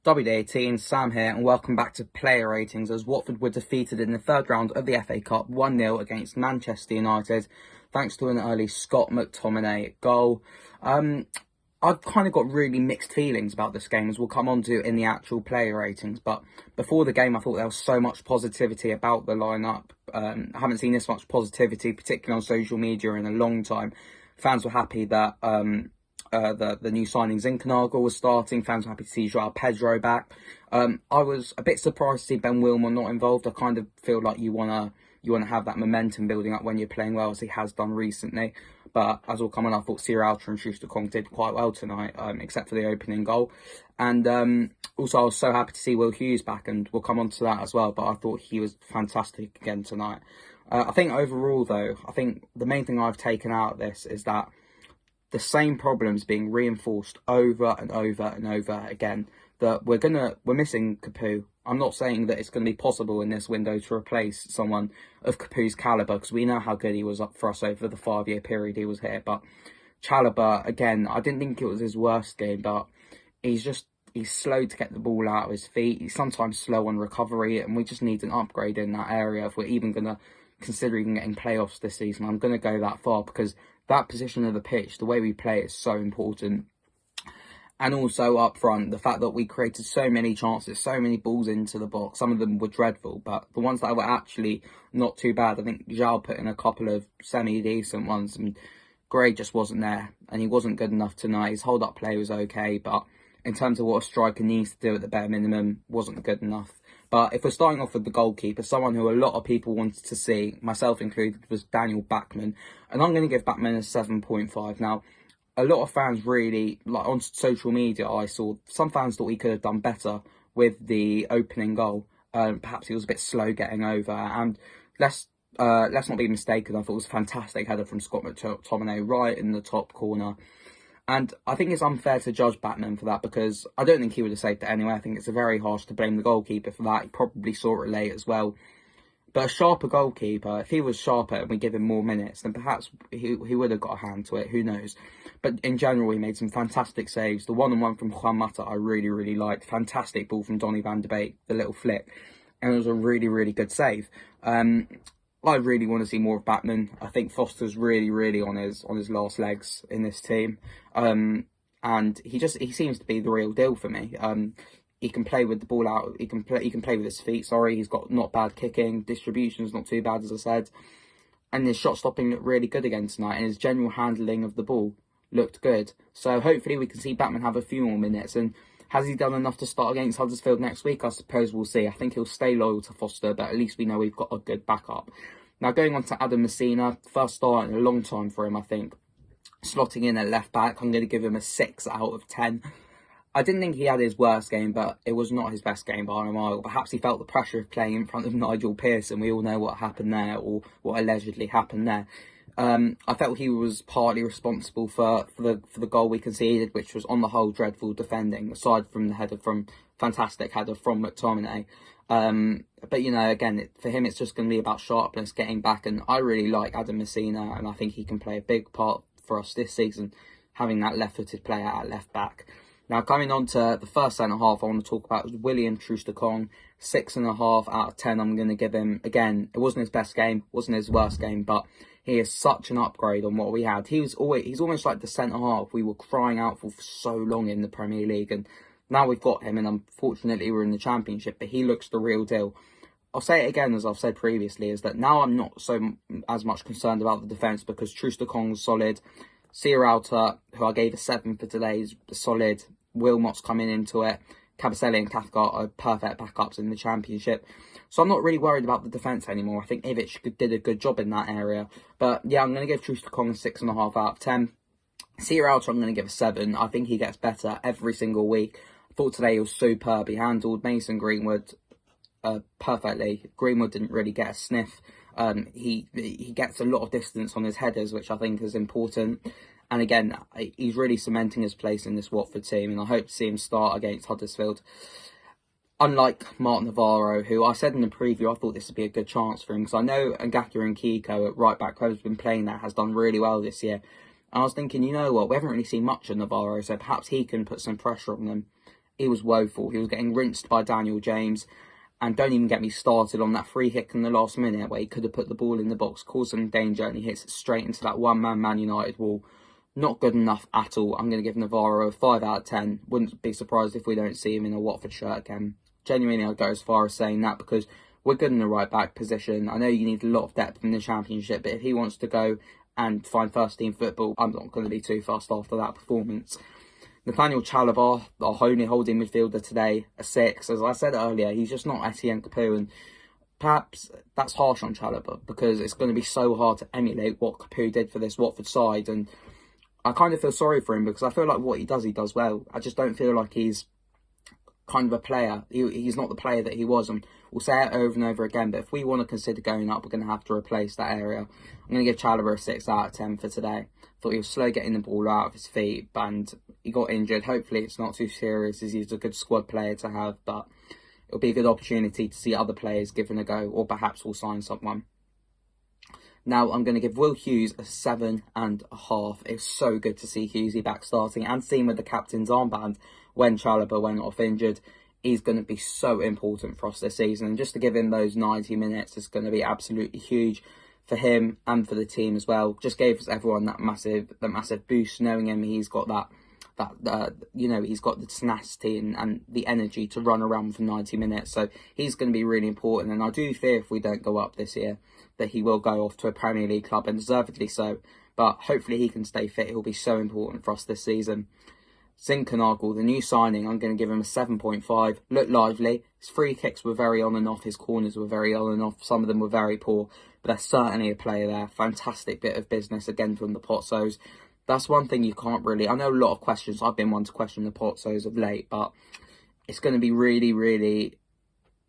WD18, Sam here, and welcome back to Player Ratings as Watford were defeated in the third round of the FA Cup 1-0 against Manchester United, thanks to an early Scott McTominay goal. I've kind of got really mixed feelings about this game, as we'll come on to in the actual player ratings, but before the game I thought there was so much positivity about the lineup. I haven't seen this much positivity, particularly on social media, in a long time. Fans were happy that the new signing Zinckernagel was starting. Fans were happy to see João Pedro back. I was a bit surprised to see Ben Wilmot not involved. I kind of feel like you wanna have that momentum building up when you're playing well, as he has done recently. But as we'll come on, I thought Sierralta and Troost-Ekong did quite well tonight, except for the opening goal. And also I was so happy to see Will Hughes back, and we'll come on to that as well. But I thought he was fantastic again tonight. I think overall, though, I think the main thing I've taken out of this is that the same problems being reinforced over and over and over again. That we're missing Capoue. I'm not saying that it's going to be possible in this window to replace someone of Capoue's calibre, because we know how good he was up for us over the 5-year period he was here. But Chalabar, again, I didn't think it was his worst game, but he's slow to get the ball out of his feet. He's sometimes slow on recovery, and we just need an upgrade in that area if we're even going to consider even getting playoffs this season. I'm going to go that far, because that position of the pitch, the way we play, is so important. And also up front, the fact that we created so many chances, so many balls into the box. Some of them were dreadful, but the ones that were actually not too bad, I think João put in a couple of semi-decent ones, and Gray just wasn't there, and he wasn't good enough tonight. His hold-up play was okay, but in terms of what a striker needs to do at the bare minimum, wasn't good enough. But if we're starting off with the goalkeeper, someone who a lot of people wanted to see, myself included, was Daniel Bachmann. And I'm going to give Bachmann a 7.5. Now, a lot of fans really, like on social media, I saw some fans thought he could have done better with the opening goal. Perhaps he was a bit slow getting over. And let's not be mistaken, I thought it was a fantastic header from Scott McTominay right in the top corner. And I think it's unfair to judge Bachmann for that, because I don't think he would have saved it anyway. I think it's very harsh to blame the goalkeeper for that. He probably saw it late as well. But a sharper goalkeeper, if he was sharper and we give him more minutes, then perhaps he would have got a hand to it. Who knows? But in general, he made some fantastic saves. The one-on-one from Juan Mata I really, really liked. Fantastic ball from Donny van de Beek, the little flick. And it was a really, really good save. I really want to see more of Bachmann. I think Foster's really, really on his last legs in this team. And he seems to be the real deal for me. He can play with the ball out. He can play with his feet. Sorry, he's got not bad kicking. Distribution's not too bad, as I said. And his shot stopping looked really good again tonight. And his general handling of the ball looked good. So hopefully we can see Bachmann have a few more minutes. And has he done enough to start against Huddersfield next week? I suppose we'll see. I think he'll stay loyal to Foster, but at least we know we've got a good backup. Now going on to Adam Messina, first start in a long time for him, I think. Slotting in at left back, I'm going to give him a 6 out of 10. I didn't think he had his worst game, but it was not his best game by a mile. Perhaps he felt the pressure of playing in front of Nigel Pearson. We all know what happened there, or what allegedly happened there. I felt he was partly responsible for the goal we conceded, which was on the whole dreadful defending, aside from the fantastic header from McTominay. But you know, again, for him it's just going to be about sharpness, getting back, and I really like Adam Messina, and I think he can play a big part for us this season, having that left-footed player at left back. Now, coming on to the first centre-half, I want to talk about William Troost-Ekong. 6.5 out of 10 I'm going to give him. Again, it wasn't his best game, wasn't his worst game, but he is such an upgrade on what we had. He's almost like the centre-half we were crying out for so long in the Premier League, and now we've got him, and unfortunately we're in the Championship, but he looks the real deal. I'll say it again, as I've said previously, is that now I'm not as much concerned about the defence, because Troost-Ekong's solid. Sierralta, who I gave a 7 for today, is solid. Wilmot's coming into it. Cabaselli and Cathcart are perfect backups in the Championship. So I'm not really worried about the defence anymore. I think Ivic did a good job in that area. But yeah, I'm going to give Troost-Ekong a 6.5 out of 10. Sierralta, I'm going to give a 7. I think he gets better every single week. I thought today he was superb. He handled Mason Greenwood perfectly. Greenwood didn't really get a sniff. He gets a lot of distance on his headers, which I think is important. And again, he's really cementing his place in this Watford team, and I hope to see him start against Huddersfield. Unlike Mark Navarro, who I said in the preview, I thought this would be a good chance for him, because I know Ngaka and Kiko at right back, whoever's been playing there, has done really well this year. And I was thinking, you know what, we haven't really seen much of Navarro, so perhaps he can put some pressure on them. he was woeful. He was getting rinsed by Daniel James. And don't even get me started on that free kick in the last minute where he could have put the ball in the box, caused some danger, and he hits it straight into that one-man Man United wall. Not good enough at all. I'm going to give Navarro a 5 out of 10. Wouldn't be surprised if we don't see him in a Watford shirt again. Genuinely, I'd go as far as saying that, because we're good in the right-back position. I know you need a lot of depth in the Championship, but if he wants to go and find first-team football, I'm not going to be too fast after that performance. Nathaniel Chalabar, our holding midfielder today, a 6. As I said earlier, he's just not Etienne Capoue, and perhaps that's harsh on Chalabar, because it's going to be so hard to emulate what Capoue did for this Watford side, and I kind of feel sorry for him, because I feel like what he does well. I just don't feel like he's kind of a player. He's not the player that he was, and we'll say it over and over again, but if we want to consider going up, we're going to have to replace that area. I'm going to give Chalabar a 6 out of 10 for today. Thought he was slow getting the ball out of his feet, and he got injured. Hopefully it's not too serious, as he's a good squad player to have, but it'll be a good opportunity to see other players given a go, or perhaps we'll sign someone. Now I'm going to give Will Hughes a 7.5. It's so good to see Hughesy back starting and seeing with the captain's armband when Chalabar went off injured. He's going to be so important for us this season, and just to give him those 90 minutes is going to be absolutely huge for him and for the team as well. Just gave us everyone that massive boost, knowing him. He's got he's got the tenacity and the energy to run around for 90 minutes. So he's going to be really important. And I do fear if we don't go up this year that he will go off to a Premier League club, and deservedly so. But hopefully he can stay fit. He'll be so important for us this season. Zinckernagel, the new signing, I'm going to give him a 7.5. Looked lively. His free kicks were very on and off. His corners were very on and off. Some of them were very poor. But there's certainly a player there. Fantastic bit of business again from the Pozzos. That's one thing you can't really... I know a lot of questions. I've been one to question the Pozzos of late. But it's going to be really, really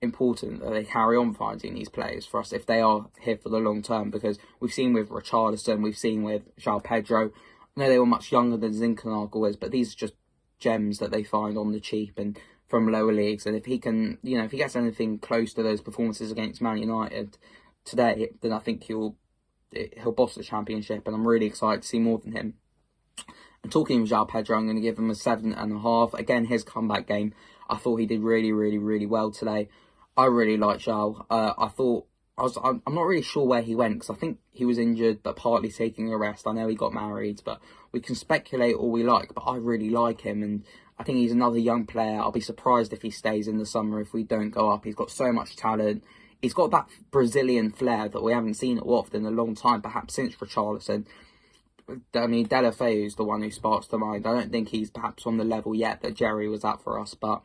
important that they carry on finding these players for us if they are here for the long term. Because we've seen with Richarlison, we've seen with João Pedro. I know they were much younger than Zinckernagel is, but these are just gems that they find on the cheap and from lower leagues. And if he can, if he gets anything close to those performances against Man United today, then I think he'll boss the Championship, and I'm really excited to see more than him. And talking of João Pedro, I'm going to give him a 7.5. Again, his comeback game, I thought he did really, really, really well today. I really like João. I'm not really sure where he went, because I think he was injured, but partly taking a rest. I know he got married, but we can speculate all we like, but I really like him, and I think he's another young player. I'll be surprised if he stays in the summer if we don't go up. He's got so much talent. He's got that Brazilian flair that we haven't seen at Watford in a long time, perhaps since Richarlison. I mean, Delafeu is the one who sparks to mind. I don't think he's perhaps on the level yet that Jerry was at for us, but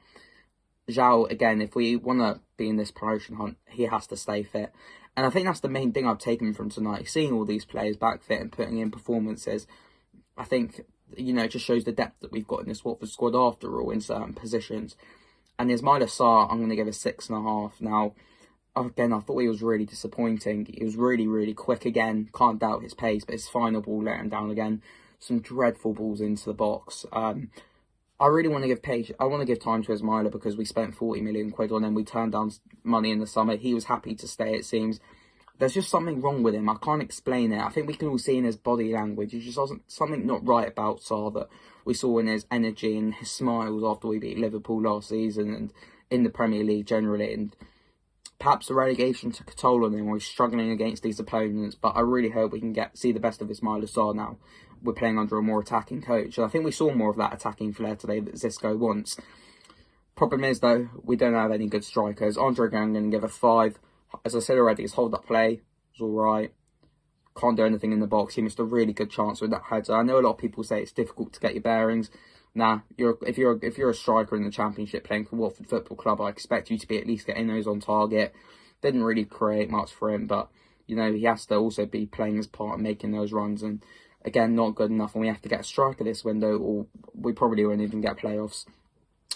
João, again, if we want to be in this promotion hunt, he has to stay fit. And I think that's the main thing I've taken from tonight, seeing all these players back fit and putting in performances. I think, it just shows the depth that we've got in this Watford squad after all in certain positions. And Ismaila Sarr, I'm going to give a 6.5. Now, again, I thought he was really disappointing. He was really, really quick again. Can't doubt his pace, but his final ball let him down again. Some dreadful balls into the box. I really want to give time to Ismaila, because we spent 40 million quid on him. We turned down money in the summer. He was happy to stay, it seems. There's just something wrong with him. I can't explain it. I think we can all see in his body language. He just wasn't something not right about Sarr that we saw in his energy and his smiles after we beat Liverpool last season and in the Premier League generally. And perhaps the relegation took a toll on him, or he's struggling against these opponents. But I really hope we can see the best of Ismaila Sarr now. We're playing under a more attacking coach. And I think we saw more of that attacking flair today that Xisco wants. Problem is, though, we don't have any good strikers. Andre I'm going to give a 5. As I said already, his hold-up play was all right. Can't do anything in the box. He missed a really good chance with that header. I know a lot of people say it's difficult to get your bearings. Nah, if you're a striker in the Championship playing for Watford Football Club, I expect you to be at least getting those on target. Didn't really create much for him, but, he has to also be playing his part and making those runs. And again, not good enough, and we have to get a striker this window, or we probably won't even get playoffs.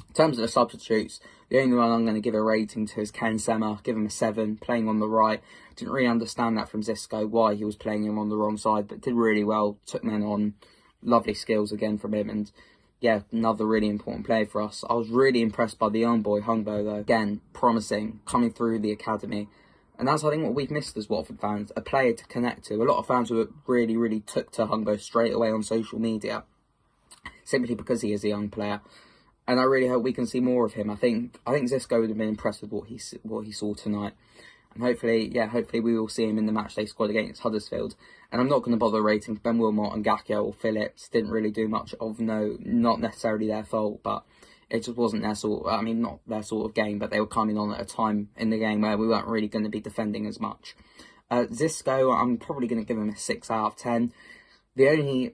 In terms of the substitutes, the only one I'm going to give a rating to is Ken Sema. Give him a 7, playing on the right. Didn't really understand that from Xisco, why he was playing him on the wrong side, but did really well, took men on. Lovely skills again from him, and yeah, another really important player for us. I was really impressed by the young boy, Hungbo, though. Again, promising, coming through the academy. And that's, I think, what we've missed as Watford fans, a player to connect to. A lot of fans were really, really took to Hungbo straight away on social media, simply because he is a young player. and I really hope we can see more of him. I think Xisco would have been impressed with what he saw tonight. And hopefully we will see him in the matchday squad against Huddersfield. And I'm not going to bother rating Ben Wilmot and Gakpo or Phillips. Didn't really do much of not necessarily their fault, but it just wasn't their not their sort of game, but they were coming on at a time in the game where we weren't really going to be defending as much. Xisco, I'm probably going to give him a 6 out of 10. The only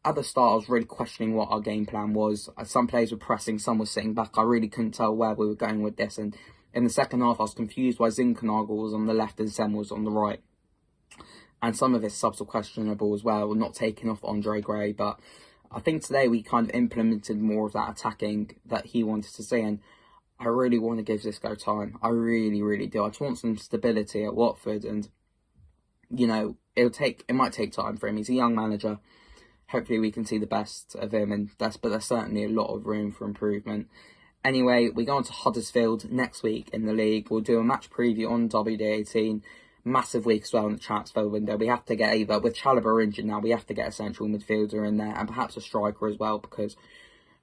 at the start, I was really questioning what our game plan was. Some players were pressing, some were sitting back. I really couldn't tell where we were going with this. And in the second half, I was confused why Zinckernagel was on the left and Sem was on the right. And some of his subs were questionable as well, not taking off Andre Gray. But I think today we kind of implemented more of that attacking that he wanted to see. And I really want to give Xisco time. I really, really do. I just want some stability at Watford. And, you know, it might take time for him. He's a young manager. Hopefully we can see the best of him, but there's certainly a lot of room for improvement. Anyway, we go on to Huddersfield next week in the league. We'll do a match preview on WD18. Massive week as well in the transfer window. We have to get either, with Chalabar injured now, we have to get a central midfielder in there and perhaps a striker as well, because,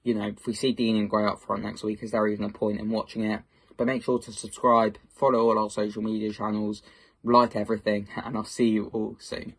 you know, if we see Dean and Gray up front next week, is there even a point in watching it? But make sure to subscribe, follow all our social media channels, like everything, and I'll see you all soon.